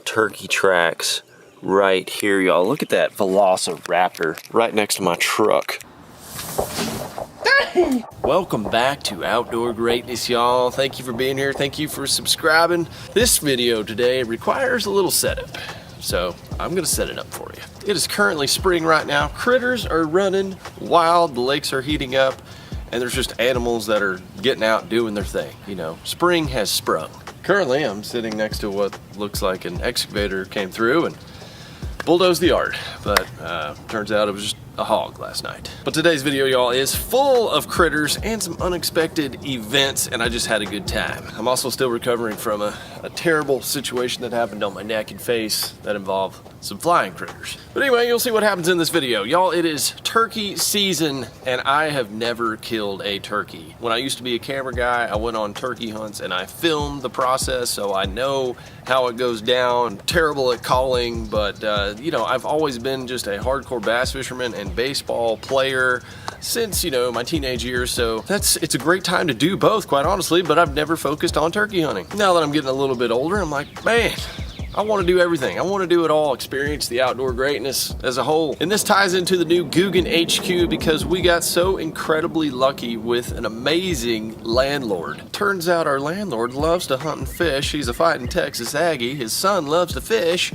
turkey tracks right here, y'all. Look at that Velociraptor right next to my truck. Welcome back to Outdoor Greatness, y'all. Thank you for being here. Thank you for subscribing. This video today requires a little setup, so I'm gonna set it up for you. It is currently spring right now. Critters are running wild, the lakes are heating up, and there's just animals that are getting out doing their thing. You know, spring has sprung. Currently, I'm sitting next to what looks like an excavator came through and bulldozed the yard, but turns out it was just a hog last night. But today's video, y'all, is full of critters and some unexpected events, and I just had a good time. I'm also still recovering from a terrible situation that happened on my neck and face that involved some flying critters. But anyway, you'll see what happens in this video. Y'all, it is turkey season, and I have never killed a turkey. When I used to be a camera guy, I went on turkey hunts and I filmed the process, so I know how it goes down. I'm terrible at calling, but you know, I've always been just a hardcore bass fisherman and baseball player since, you know, my teenage years, so it's a great time to do both, quite honestly, but I've never focused on turkey hunting. Now that I'm getting a little bit older, I'm like, man, I want to do everything. I want to do it all, experience the outdoor greatness as a whole. And this ties into the new Googan HQ because we got so incredibly lucky with an amazing landlord. Turns out our landlord loves to hunt and fish. He's a fighting Texas Aggie. His son loves to fish.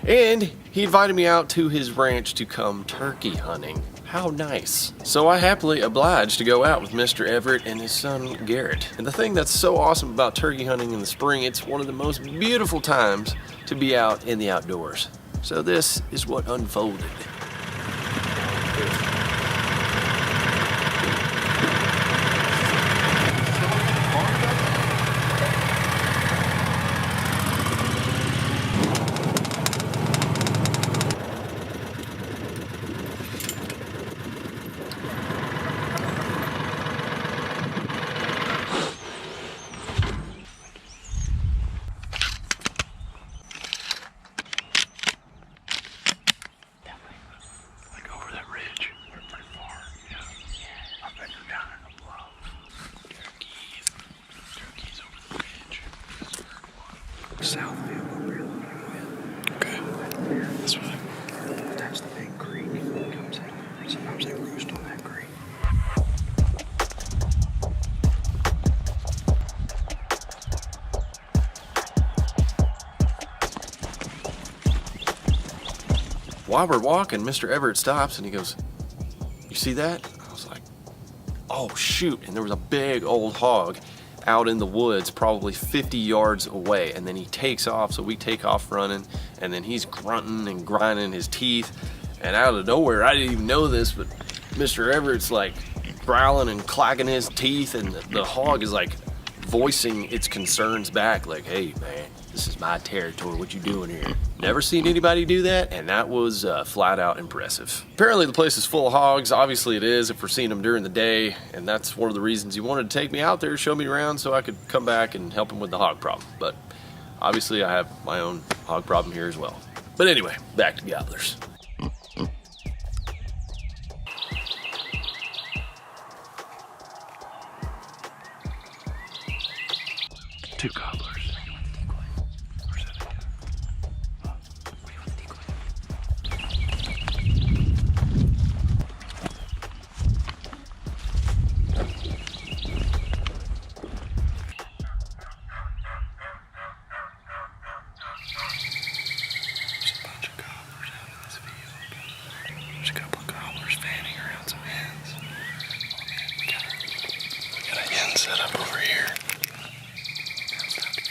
And he invited me out to his ranch to come turkey hunting. How nice. So I happily obliged to go out with Mr. Everett and his son Garrett. And the thing that's so awesome about turkey hunting in the spring, it's one of the most beautiful times to be out in the outdoors. So this is what unfolded. South of him over here. Okay. That's right. That's the big creek that comes in. Sometimes they roost on that creek. While we're walking, Mr. Everett stops and he goes, "You see that?" I was like, "Oh shoot." And there was a big old hog out in the woods, probably 50 yards away, and then he takes off, so we take off running, and then he's grunting and grinding his teeth, and out of nowhere, I didn't even know this, but Mr. Everett's like growling and clacking his teeth, and the hog is like voicing its concerns back, like, "Hey man, this is my territory, what you doing here?" Never seen anybody do that, and that was flat out impressive. Apparently the place is full of hogs. Obviously it is if we're seeing them during the day, and that's one of the reasons he wanted to take me out there, show me around so I could come back and help him with the hog problem. But obviously I have my own hog problem here as well. But anyway, back to gobblers. 2 gobblers. There's a couple of gobblers fanning around some hens. Oh man, we got a hen set up over here. Now it's time to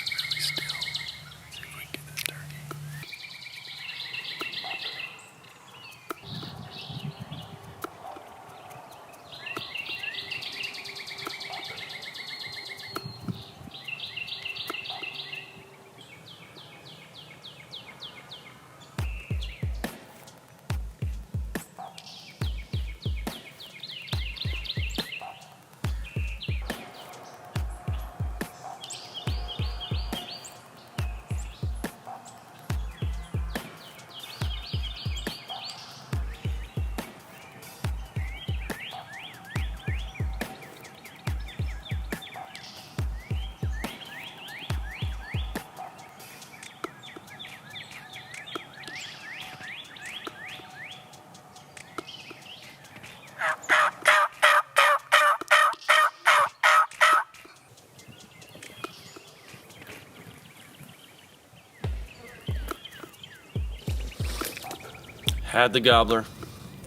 had the gobbler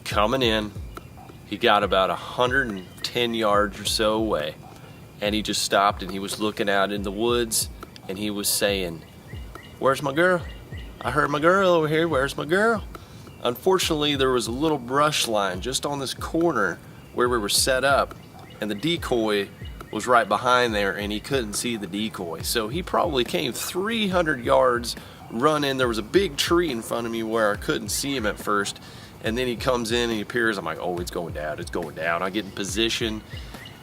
coming in. He got about 110 yards or so away, and he just stopped and he was looking out in the woods and he was saying, "Where's my girl? I heard my girl over here. Where's my girl?" Unfortunately, there was a little brush line just on this corner where we were set up, and the decoy was right behind there, and he couldn't see the decoy. So he probably came 300 yards running. There was a big tree in front of me where I couldn't see him at first, and then he comes in and he appears. I'm like, oh, it's going down, it's going down. I get in position,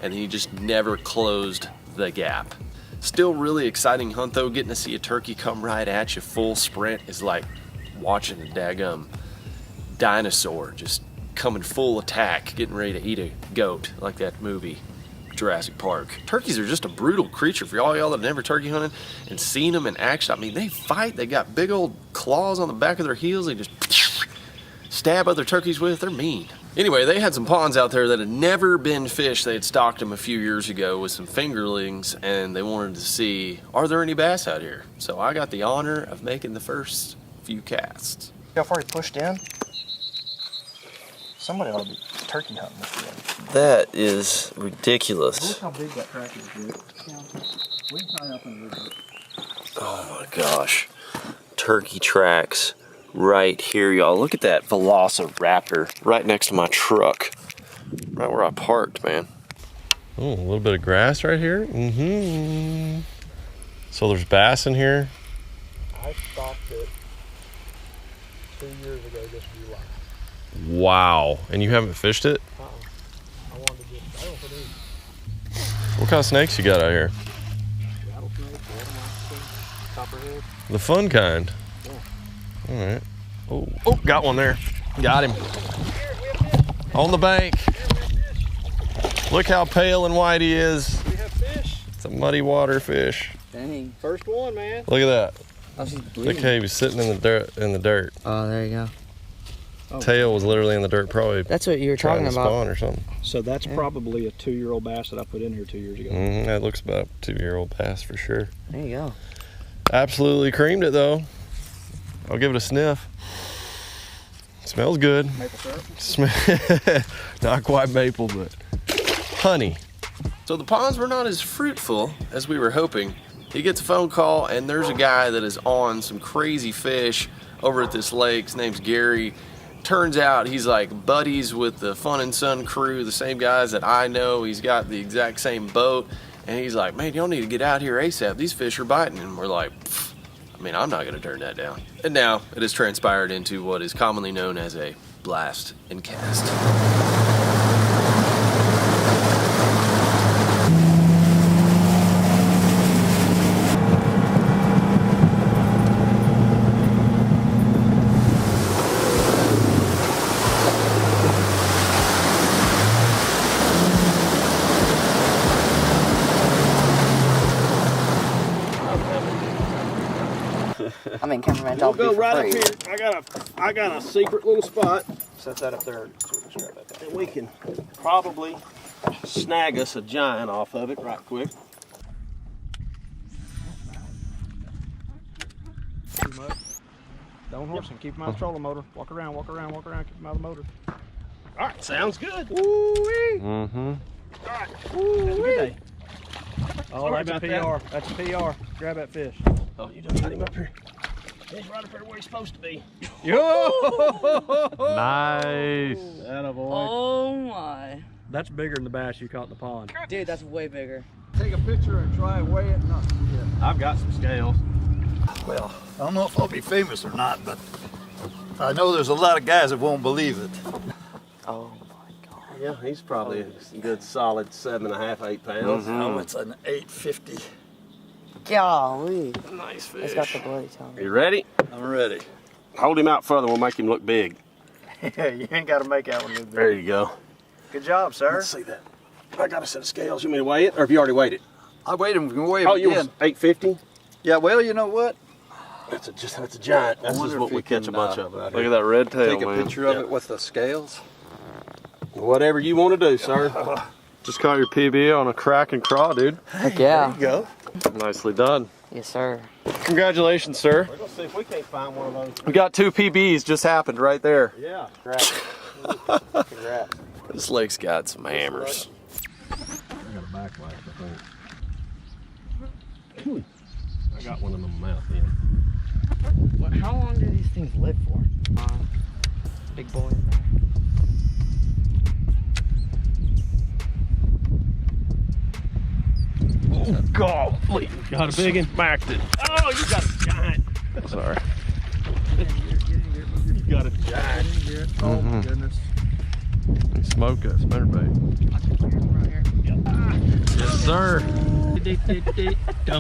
and he just never closed the gap. Still really exciting hunt though. Getting to see a turkey come right at you full sprint is like watching a daggum dinosaur just coming full attack, getting ready to eat a goat, like that movie Jurassic Park. Turkeys are just a brutal creature. For all y'all that have never turkey hunted and seen them in action, I mean, they fight. They got big old claws on the back of their heels. They just stab other turkeys with. They're mean. Anyway, they had some ponds out there that had never been fished. They had stocked them a few years ago with some fingerlings, and they wanted to see, are there any bass out here? So I got the honor of making the first few casts. How far he pushed in? Somebody ought to be turkey hunting this thing. That is ridiculous. Look how big that track is, dude. We can tie up in the Oh my gosh. Turkey tracks right here, y'all. Look at that Velociraptor right next to my truck. Right where I parked, man. Oh, a little bit of grass right here. Mm-hmm. So there's bass in here. I stopped it 2 years ago just to be like. Wow. And you haven't fished it? I wanted to get, I don't know if What kind of snakes you got out here? rattlesnake, watermelon, copperhead. The fun kind. Yeah. All right. Oh, got one there. Got him. On the bank. Look how pale and white he is. We have fish. It's a muddy water fish. Dang. First one, man. Look at that. Oh, she's Look bleeding. how he was sitting in the dirt. Oh, there you go. Oh. Tail was literally in the dirt, probably That's what you were trying talking to about. spawn or something. So that's Yeah. probably a 2-year-old bass that I put in here 2 years ago. That looks about a 2-year-old bass for sure. There you go. Absolutely creamed it though. I'll give it a sniff. Smells good. Maple syrup? Not quite maple, but honey. So the ponds were not as fruitful as we were hoping. He gets a phone call and there's a guy that is on some crazy fish over at this lake. His name's Gary. Turns out he's like buddies with the Fun and Sun crew, the same guys that I know. He's got the exact same boat. And he's like, man, y'all need to get out here ASAP. These fish are biting. And we're like, I mean, I'm not gonna turn that down. And now it has transpired into what is commonly known as a blast and cast. I mean, cameraman, We'll don't go be for right up free. here. I got a secret little spot, Set that up there so we can strap that down. and we can probably snag us a giant off of it right quick. Don't horse him. Keep him out of the trolling motor. Walk around, walk around, walk around. Keep him out of the motor. All right, sounds good. Woo-wee! Mm-hmm. All right, Woo-wee! have a good day. Oh, Sorry that's a about PR. That's a PR. Grab that fish. Oh, you just got him up here. He's right up here where he's supposed to be. Yo! Nice. Atta boy. Oh my. That's bigger than the bass you caught in the pond. Dude, that's way bigger. Take a picture and try and weigh it. No. I've got some scales. Well, I don't know if I'll be famous or not, but I know there's a lot of guys that won't believe it. Oh my god. Yeah, he's probably a good solid 7.5, 8 pounds. Oh, it's an 850. Golly. Nice It's got the fish. bloody tongue. You ready? I'm ready. Hold him out further. We'll make him look big. Yeah, you ain't got to make that one look There big. you go. Good job, sir. Let's see that. I got a set of scales. You want me to weigh it, or have you already weighed it? I weighed him. We can weigh him Oh, you again. was 850. Yeah, well, you know what? That's a giant. That's wonder just what if we we catch can, a bunch of out Look here. at that red tail, Take a man. picture of Yeah. it with the scales. Whatever you want to do, sir. Just caught your PB on a crack and craw, dude. Heck yeah. There you go. Nicely done. Yes, sir. Congratulations, sir. We're gonna see if we can't find one of those. We got 2 PBs just happened right there. Yeah. Congrats. This lake's got some hammers. I got a backlash, I think. I got one in my mouth, yeah. What, how long do these things live for? Big boy in there. Oh, golly. Got a big one? Smacked it. Oh, you got a giant. Sorry. You got a giant. Oh my goodness. He smoked that spinnerbait. Yes, sir.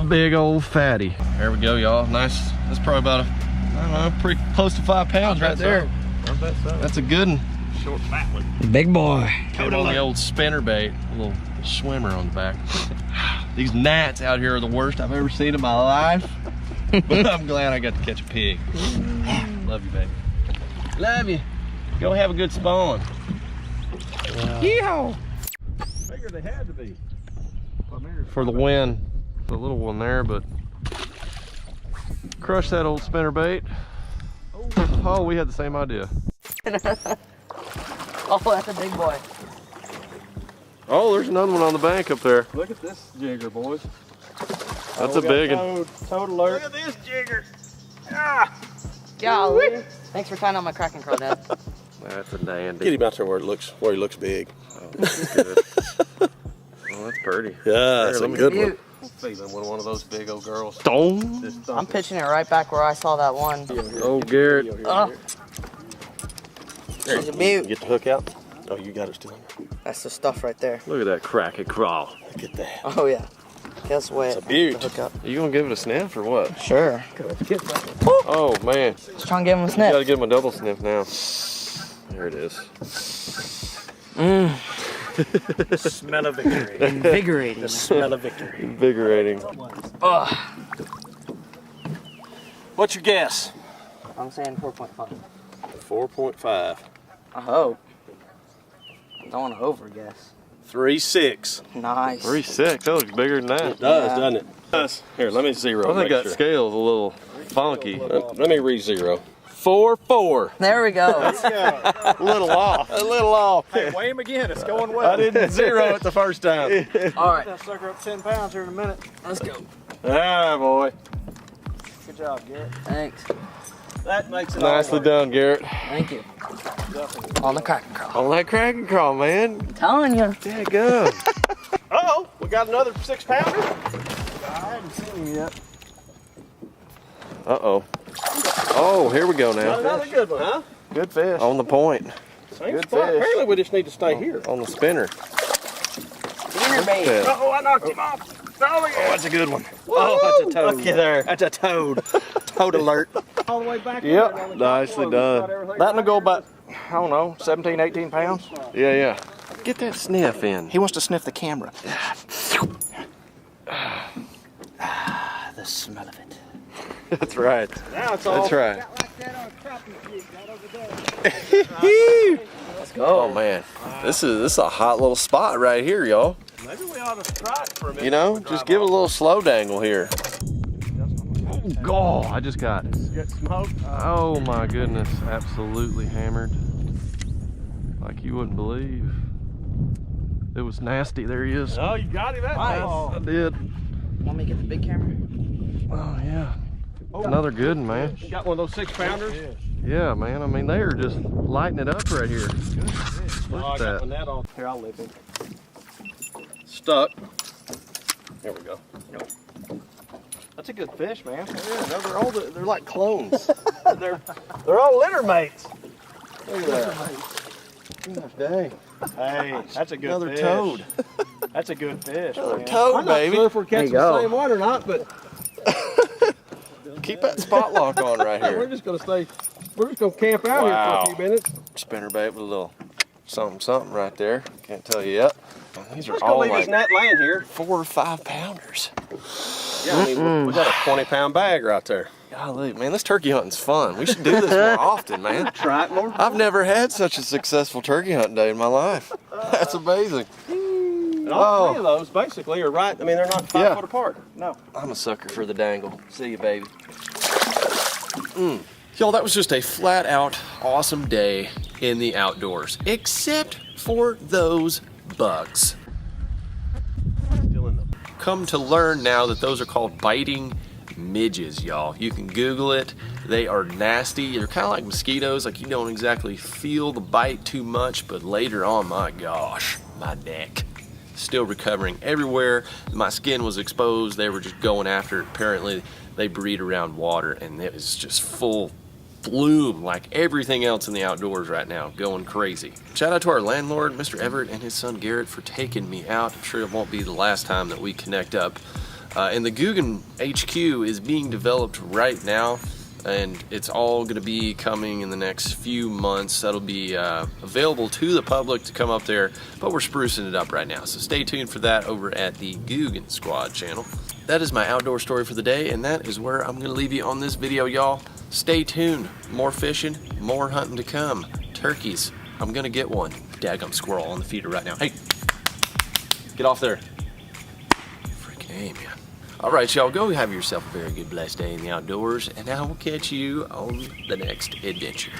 Big old fatty. There we go, y'all. Nice. That's probably about I don't know, pretty close to 5 pounds right there. I bet so. That's a good one. Short, fat one. Big boy. Came on the old spinnerbait, a little swimmer on the back. These gnats out here are the worst I've ever seen in my life. But I'm glad I got to catch a pig. Love you, baby. Love you. Go have a good spawn. Yeehaw! Figured they had to be. For the win. The little one there, but crush that old spinnerbait. Oh, we had the same idea. Oh, that's a big boy. Oh, there's another one on the bank up there. Look at this jigger, boys. That's a big one. Toad alert. Look at this jigger. Ah! Golly. Thanks for tying on my cracking crawl, Dad. That's a dandy. Get him out there where he looks big. Oh, that's good. Oh, that's pretty. Yeah, that's a good one. Cute. One of those big old girls. Dome. I'm pitching it right back where I saw that one. Oh, Garrett. Oh. She's a beaut. Get the hook out. Oh, you got it still. That's the stuff right there. Look at that crack and crawl. Look at that. Oh, yeah. Guess what? It's a beaut. Hook up. You gonna give it a sniff or what? Sure. Oh, man. Let's try and give him a You gotta sniff. give him a double sniff now. There it is. Mmm. Smell of victory. Invigorating. The smell of victory. Invigorating. Ugh. What's your guess? I'm saying 4.5. 4.5. I hope. Don't want to overguess. 3.6. Nice. 3.6. That looks bigger than that. It does, Yeah. doesn't it? Does. Here, let me zero. I think make that sure. scale's a little funky. Let me re-zero. 4.4. There we go. A little off. A little off. Hey, weigh him again. It's going well. I didn't zero it the first time. All right. That sucker up 10 pounds here in a minute. Let's go. Ah, boy. Good job, Garrett. Thanks. That makes it Nicely done, Garrett. Thank you. On the cracking crawl. On that crack and crawl, man. I'm telling you. Yeah, go. Uh-oh, we got another 6-pounder. I haven't seen him yet. Uh-oh. Oh, here we go Got now. another good one, huh? Good fish. On the point. Same Good spot. fish. Apparently we just need to stay here. On the spinner. Spinnerbait. Yeah. Uh-oh, I knocked him off. Oh, That's a good one. oh, that's a toad. Look at there. That's a toad. Toad alert. All the way back in Yep, there on the nicely top done. got everything That'll right. go about, I don't know, 17, 18 pounds. Yeah, yeah. Get that sniff in. He wants to sniff the camera. The smell of it. That's right. Now it's all. That's right. Let's go. Oh man, this is a hot little spot right here, y'all. Maybe we ought to try it for a minute. You know, just give it a little slow dangle here. Oh, God, I just got it. Get smoked. Oh my goodness, absolutely hammered. Like you wouldn't believe. It was nasty. There he is. Oh, you got him that Nice. time. I did. Want me to get the big camera? Oh yeah. Another good one, man. You got one of those 6-pounders? Yeah, man. I mean, they are just lighting it up right here. Oh, Look I at got that. my net on. Here, I'll leave him. Stuck. There we go. That's a good fish, man. Yeah, they're like clones. They're all litter mates. Look at that. Dang. Hey, that's a good Another fish. toad. That's a good fish, Another man. toad, I'm not baby. sure if we're catching go. the same one or not, but Keep that spot lock on right we're here. just gonna stay. We're just gonna camp out here Wow. for a few minutes. Spinner bait with a little something right there. Can't tell you yet. These are Let's all go leave like this net laying here. 4 or 5 pounders. Yeah, I mean, we got a 20-pound bag right there. Golly, man, this turkey hunting's fun. We should do this more often, man. Try it more. I've never had such a successful turkey hunting day in my life. That's amazing. And all three of those basically are right. I mean, they're not 5 foot apart. No. I'm a sucker for the dangle. See you, baby. Y'all, that was just a flat out awesome day in the outdoors, except for those bugs. Still in the. Come to learn now that those are called biting midges, y'all. You can Google it. They are nasty. They're kind of like mosquitoes. Like, you don't exactly feel the bite too much, but later on, my gosh, my neck. Still recovering everywhere. My skin was exposed. They were just going after it. Apparently, they breed around water, and it was just full bloom like everything else in the outdoors right now, going crazy. Shout out to our landlord, Mr. Everett, and his son Garrett for taking me out. I'm sure it won't be the last time that we connect up. And the Guggen HQ is being developed right now, and it's all going to be coming in the next few months. That'll be available to the public to come up there, but we're sprucing it up right now. So stay tuned for that over at the Guggen Squad channel. That is my outdoor story for the day, and that is where I'm going to leave you on this video, y'all. Stay tuned. More fishing, more hunting to come. Turkeys. I'm going to get one. Daggum squirrel on the feeder right now. Hey, get off there. Freaking A, man. All right, y'all, go have yourself a very good, blessed day in the outdoors, and I will catch you on the next adventure.